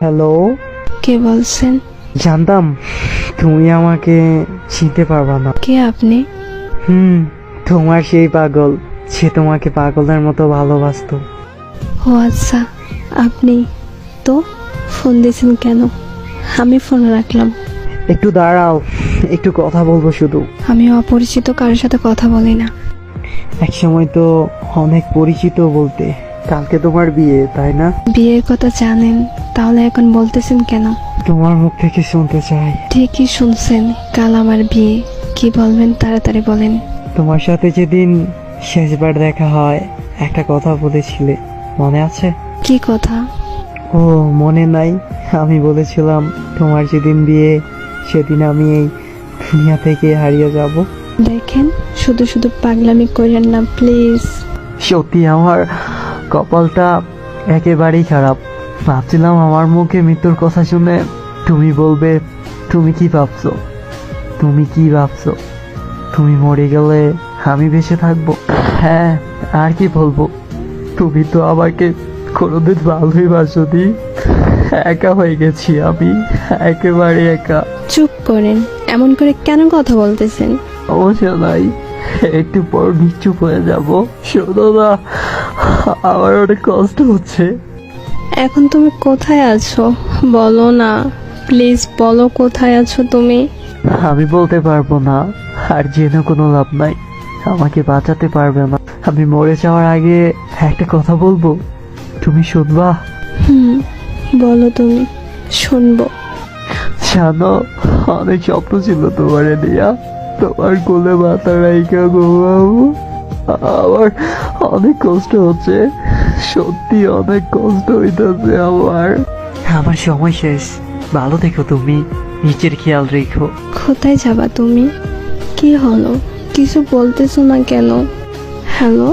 Hello. কে বলছেন? জানতাম তুমি আমাকে চিনতে পারবা না। কে আপনি? তোমার সেই পাগল, সে তোমাকে পাগলের মতো ভালোবাসতো। ও আচ্ছা, আপনি তো ফোন দিয়েছেন কেন? আমি ফোন রাখলাম। একটু দাঁড়াও, একটু কথা বলবো শুধু। আমি অপরিচিত কারোর সাথে কথা বলি না। এক সময় তো অনেক পরিচিত বলতে। কালকে তোমার বিয়ে, তাই না? বিয়ের কথা জানেন, তাহলে এখন বলতেছেন কেন? তোমার মুখ থেকে শুনতে চাই। ঠিকই শুনছেন, কাল আমার বিয়ে। কি বলবেন তাড়াতাড়ি বলেন। তোমার সাথে যেদিন শেষবার দেখা হয়, একটা কথা বলেছিলে, মনে আছে? কি কথা? ও মনে নাই? আমি বলেছিলাম তোমার যেদিন বিয়ে সেদিন আমি এই দুনিয়া থেকে হারিয়ে যাব। দেখেন, শুধু শুধু পাগলামি করেন না প্লিজ। সত্যি আমার কপালটা একেবারেই খারাপ। ভাবছিলাম আমার মুখে মৃত্যুর কথা শুনে তুমি বলবে তুমি কি ভাবছো, তুমি কি ভাবছো, তুমি মরে গেলে আমি বেঁচে থাকবো। হ্যাঁ, আর কি বলবো, তুমি তো আমাকে কোনোদিন ভালোই বাসোনি। একা হয়ে গেছি আমি, একেবারে একা। চুপ করেন, এমন করে কেন কথা বলতেছেন? সমস্যা নাই, একটু পর নিশ্চুপ হয়ে যাব। শোনো না, আমার অনেক কষ্ট হচ্ছে। এখন তুমি কোথায় আছো বলো না, প্লিজ বলো কোথায় আছো তুমি। আমি বলতে পারবো না, আর জেনে কোনো লাভ নাই। আমাকে বাঁচাতে পারবে না। আমি মরে যাওয়ার আগে একটা কথা বলবো, তুমি শুনবা? বলো তুমি, শুনবো। জানো, অনেক স্বপ্ন ছিল তোমারে দিয়া, তোমার কোলে মাথা রাইখা ঘুমাবো। আমার অনেক কষ্ট হচ্ছে, সত্যি অনেক কষ্ট হইতেছে আমার। আমার সময় শেষ, ভালো থেকো তুমি, নিজের খেয়াল রেখো। কোথায় যাবা তুমি? কি হলো, কিছু বলতেছো না কেন? হ্যালো।